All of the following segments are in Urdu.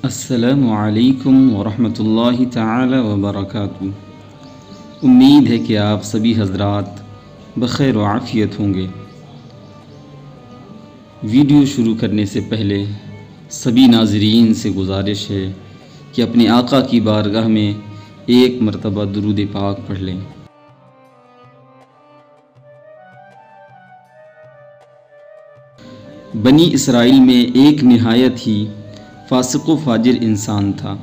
السلام علیکم ورحمۃ اللہ تعالی وبرکاتہ۔ امید ہے کہ آپ سبھی حضرات بخیر و عافیت ہوں گے۔ ویڈیو شروع کرنے سے پہلے سبھی ناظرین سے گزارش ہے کہ اپنے آقا کی بارگاہ میں ایک مرتبہ درود پاک پڑھ لیں۔ بنی اسرائیل میں ایک نہایت ہی فاسق و فاجر انسان تھا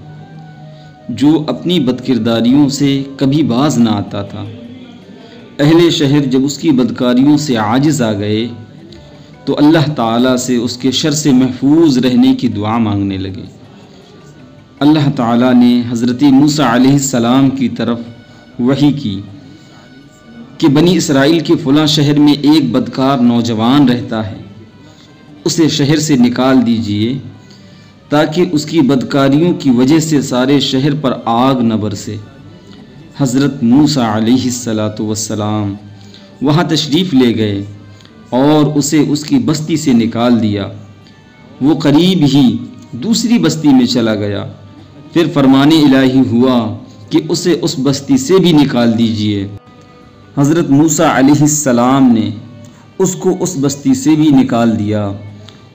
جو اپنی بدکرداریوں سے کبھی باز نہ آتا تھا۔ اہل شہر جب اس کی بدکاریوں سے عاجز آ گئے تو اللہ تعالیٰ سے اس کے شر سے محفوظ رہنے کی دعا مانگنے لگے۔ اللہ تعالیٰ نے حضرت موسیٰ علیہ السلام کی طرف وحی کی کہ بنی اسرائیل کے فلاں شہر میں ایک بدکار نوجوان رہتا ہے، اسے شہر سے نکال دیجئے تاکہ اس کی بدکاریوں کی وجہ سے سارے شہر پر آگ نہ برسے۔ حضرت موسیٰ علیہ السلام وہاں تشریف لے گئے اور اسے اس کی بستی سے نکال دیا۔ وہ قریب ہی دوسری بستی میں چلا گیا، پھر فرمان الہی ہوا کہ اسے اس بستی سے بھی نکال دیجئے۔ حضرت موسیٰ علیہ السلام نے اس کو اس بستی سے بھی نکال دیا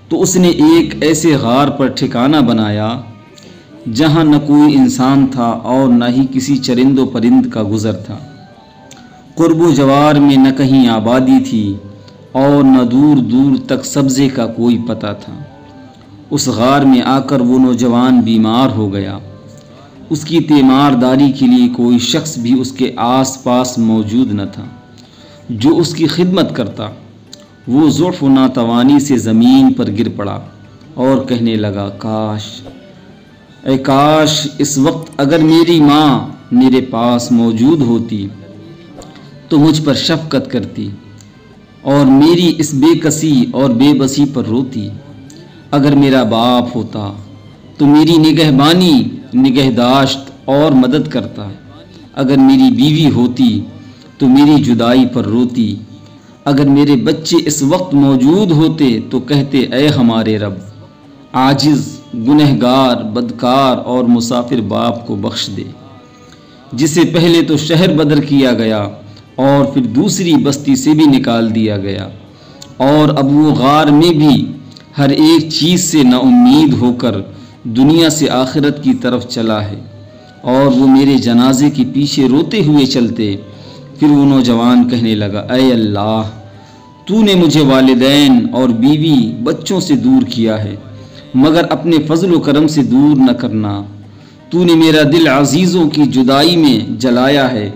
تو اس نے ایک ایسے غار پر ٹھکانہ بنایا جہاں نہ کوئی انسان تھا اور نہ ہی کسی چرند و پرند کا گزر تھا۔ قرب و جوار میں نہ کہیں آبادی تھی اور نہ دور دور تک سبزے کا کوئی پتہ تھا۔ اس غار میں آ کر وہ نوجوان بیمار ہو گیا۔ اس کی تیمارداری کے لیے کوئی شخص بھی اس کے آس پاس موجود نہ تھا جو اس کی خدمت کرتا۔ وہ ضعف و ناتوانی سے زمین پر گر پڑا اور کہنے لگا، کاش اس وقت اگر میری ماں میرے پاس موجود ہوتی تو مجھ پر شفقت کرتی اور میری اس بے کسی اور بے بسی پر روتی۔ اگر میرا باپ ہوتا تو میری نگہبانی نگہداشت اور مدد کرتا۔ اگر میری بیوی ہوتی تو میری جدائی پر روتی۔ اگر میرے بچے اس وقت موجود ہوتے تو کہتے، اے ہمارے رب، عاجز، گنہگار، بدکار اور مسافر باپ کو بخش دے، جسے پہلے تو شہر بدر کیا گیا اور پھر دوسری بستی سے بھی نکال دیا گیا، اور اب وہ غار میں بھی ہر ایک چیز سے نا امید ہو کر دنیا سے آخرت کی طرف چلا ہے، اور وہ میرے جنازے کے پیچھے روتے ہوئے چلتے۔ پھر وہ نوجوان کہنے لگا، اے اللہ، تو نے مجھے والدین اور بیوی بچوں سے دور کیا ہے، مگر اپنے فضل و کرم سے دور نہ کرنا۔ تو نے میرا دل عزیزوں کی جدائی میں جلایا ہے،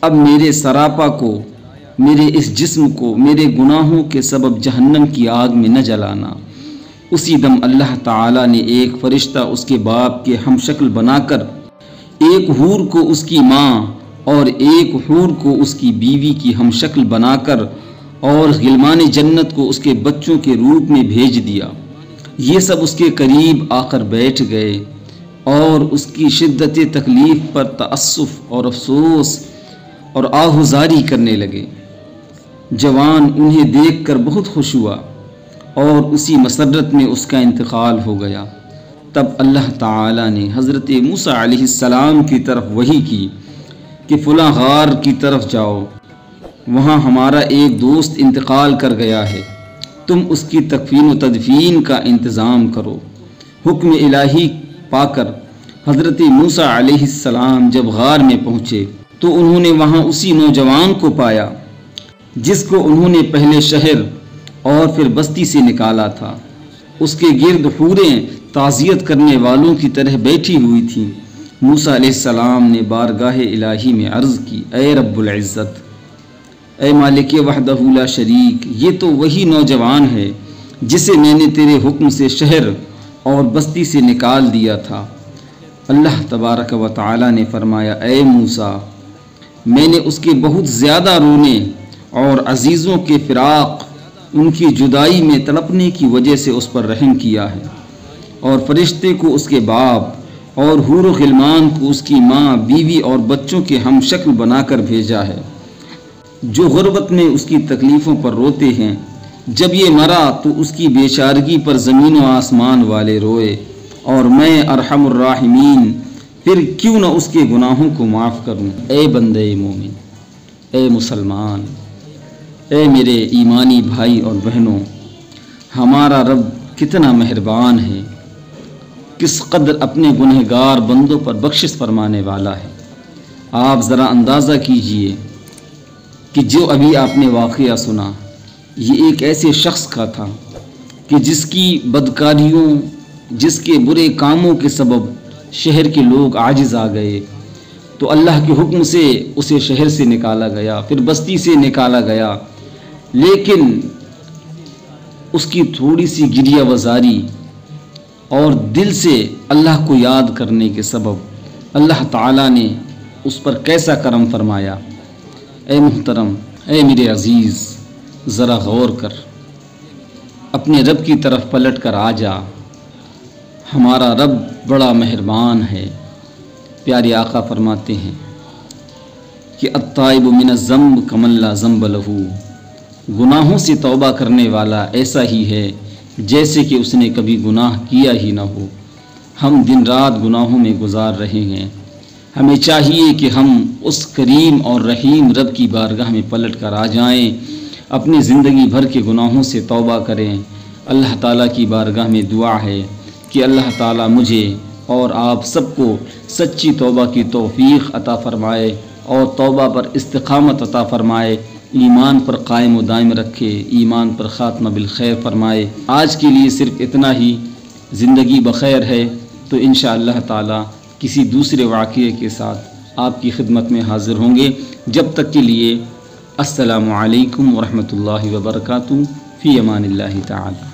اب میرے سراپا کو، میرے اس جسم کو میرے گناہوں کے سبب جہنم کی آگ میں نہ جلانا۔ اسی دم اللہ تعالیٰ نے ایک فرشتہ اس کے باپ کے ہم شکل بنا کر ایک حور کو اس کی ماں اور ایک حور کو اس کی بیوی کی ہم شکل بنا کر اور غلمان جنت کو اس کے بچوں کے روپ میں بھیج دیا۔ یہ سب اس کے قریب آ کر بیٹھ گئے اور اس کی شدت تکلیف پر تأسف اور افسوس اور آہوزاری کرنے لگے۔ جوان انہیں دیکھ کر بہت خوش ہوا اور اسی مسرت میں اس کا انتقال ہو گیا۔ تب اللہ تعالیٰ نے حضرت موسیٰ علیہ السلام کی طرف وحی کی کہ فلاں غار کی طرف جاؤ، وہاں ہمارا ایک دوست انتقال کر گیا ہے، تم اس کی تکفین و تدفین کا انتظام کرو۔ حکم الہی پا کر حضرت موسیٰ علیہ السلام جب غار میں پہنچے تو انہوں نے وہاں اسی نوجوان کو پایا جس کو انہوں نے پہلے شہر اور پھر بستی سے نکالا تھا۔ اس کے گرد حوریں تعزیت کرنے والوں کی طرح بیٹھی ہوئی تھیں۔ موسیٰ علیہ السلام نے بارگاہ الہی میں عرض کی، اے رب العزت، اے مالک وحدہ لا شریک، یہ تو وہی نوجوان ہے جسے میں نے تیرے حکم سے شہر اور بستی سے نکال دیا تھا۔ اللہ تبارک و تعالی نے فرمایا، اے موسیٰ، میں نے اس کے بہت زیادہ رونے اور عزیزوں کے فراق، ان کی جدائی میں تڑپنے کی وجہ سے اس پر رحم کیا ہے، اور فرشتے کو اس کے باپ اور حور و غلمان کو اس کی ماں، بیوی اور بچوں کے ہم شکل بنا کر بھیجا ہے، جو غربت میں اس کی تکلیفوں پر روتے ہیں۔ جب یہ مرا تو اس کی بیچارگی پر زمین و آسمان والے روئے، اور میں ارحم الراحمین، پھر کیوں نہ اس کے گناہوں کو معاف کروں۔ اے بندے مومن، اے مسلمان، اے میرے ایمانی بھائی اور بہنوں، ہمارا رب کتنا مہربان ہے، کس قدر اپنے گنہگار بندوں پر بخشش فرمانے والا ہے۔ آپ ذرا اندازہ کیجئے کہ جو ابھی آپ نے واقعہ سنا، یہ ایک ایسے شخص کا تھا کہ جس کی بدکاریوں، جس کے برے کاموں کے سبب شہر کے لوگ عاجز آ گئے، تو اللہ کے حکم سے اسے شہر سے نکالا گیا، پھر بستی سے نکالا گیا، لیکن اس کی تھوڑی سی گریہ وزاری اور دل سے اللہ کو یاد کرنے کے سبب اللہ تعالیٰ نے اس پر کیسا کرم فرمایا۔ اے محترم، اے میرے عزیز، ذرا غور کر، اپنے رب کی طرف پلٹ کر آ جا۔ ہمارا رب بڑا مہربان ہے۔ پیارے آقا فرماتے ہیں کہ التائب من الذنب کمن لا ذنب لہ، گناہوں سے توبہ کرنے والا ایسا ہی ہے جیسے کہ اس نے کبھی گناہ کیا ہی نہ ہو۔ ہم دن رات گناہوں میں گزار رہے ہیں، ہمیں چاہیے کہ ہم اس کریم اور رحیم رب کی بارگاہ میں پلٹ کر آ جائیں، اپنی زندگی بھر کے گناہوں سے توبہ کریں۔ اللہ تعالیٰ کی بارگاہ میں دعا ہے کہ اللہ تعالیٰ مجھے اور آپ سب کو سچی توبہ کی توفیق عطا فرمائے اور توبہ پر استقامت عطا فرمائے، ایمان پر قائم و دائم رکھے، ایمان پر خاتمہ بالخیر فرمائے۔ آج کے لیے صرف اتنا ہی، زندگی بخیر ہے تو انشاءاللہ تعالیٰ کسی دوسرے واقعے کے ساتھ آپ کی خدمت میں حاضر ہوں گے۔ جب تک کے لیے السلام علیکم ورحمۃ اللہ وبرکاتہ، فی امان اللہ تعالی۔